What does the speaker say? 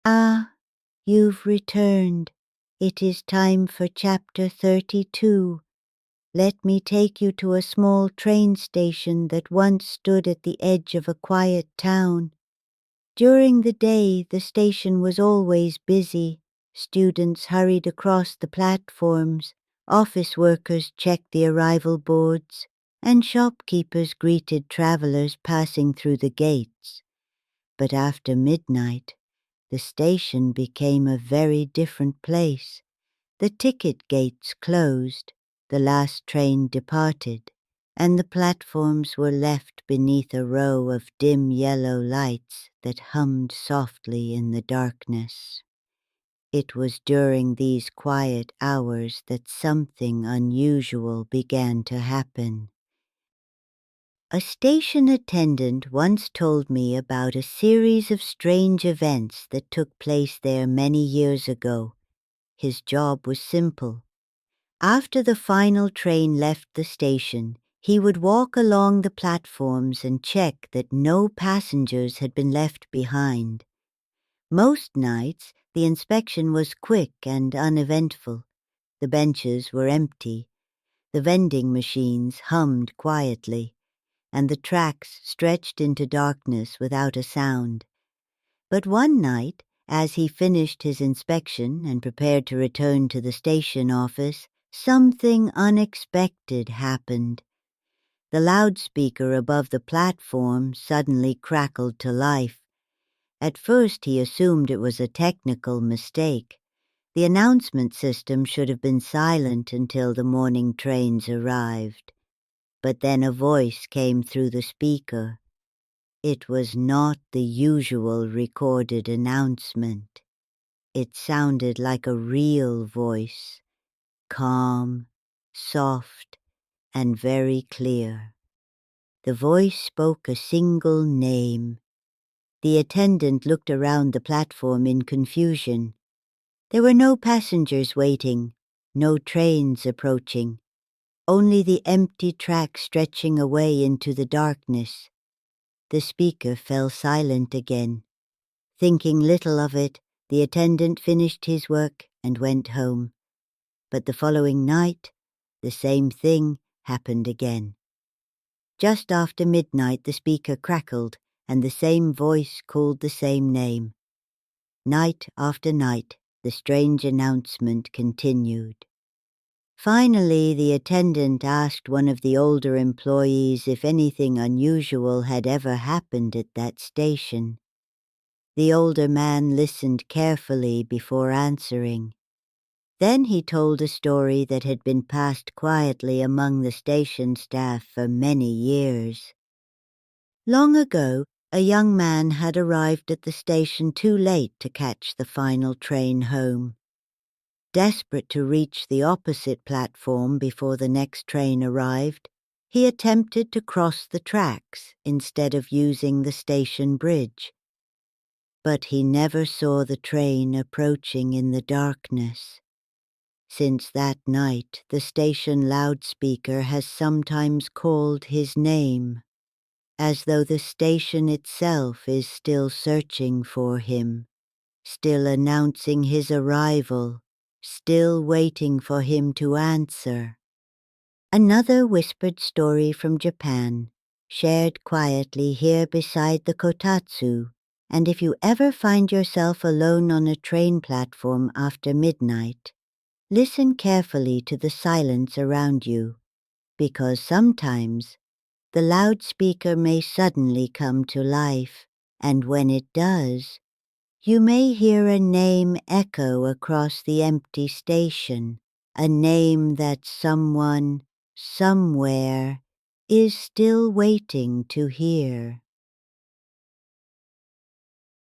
Ah, you've returned. It is time for chapter 32. Let me take you to a small train station that once stood at the edge of a quiet town. During the day, the station was always busy. Students hurried across the platforms, office workers checked the arrival boards, and shopkeepers greeted travelers passing through the gates. But after midnight, the station became a very different place. The ticket gates closed, the last train departed, and the platforms were left beneath a row of dim yellow lights that hummed softly in the darkness. It was during these quiet hours that something unusual began to happen. A station attendant once told me about a series of strange events that took place there many years ago. His job was simple. After the final train left the station, he would walk along the platforms and check that no passengers had been left behind. Most nights, the inspection was quick and uneventful. The benches were empty, the vending machines hummed quietly, and the tracks stretched into darkness without a sound. But one night, as he finished his inspection and prepared to return to the station office, something unexpected happened. The loudspeaker above the platform suddenly crackled to life. At first he assumed it was a technical mistake. The announcement system should have been silent until the morning trains arrived. But then a voice came through the speaker. It was not the usual recorded announcement. It sounded like a real voice, calm, soft, and very clear. The voice spoke a single name. The attendant looked around the platform in confusion. There were no passengers waiting, no trains approaching, only the empty track stretching away into the darkness. The speaker fell silent again. Thinking little of it, the attendant finished his work and went home. But the following night, the same thing happened again. Just after midnight, the speaker crackled, and the same voice called the same name. Night after night, the strange announcement continued. Finally, the attendant asked one of the older employees if anything unusual had ever happened at that station. The older man listened carefully before answering. Then he told a story that had been passed quietly among the station staff for many years. Long ago, a young man had arrived at the station too late to catch the final train home. Desperate to reach the opposite platform before the next train arrived, he attempted to cross the tracks instead of using the station bridge. But he never saw the train approaching in the darkness. Since that night, the station loudspeaker has sometimes called his name, as though the station itself is still searching for him, still announcing his arrival, still waiting for him to answer. Another whispered story from Japan, shared quietly here beside the kotatsu. And if you ever find yourself alone on a train platform after midnight, listen carefully to the silence around you, because sometimes the loudspeaker may suddenly come to life, and when it does, you may hear a name echo across the empty station, a name that someone, somewhere, is still waiting to hear.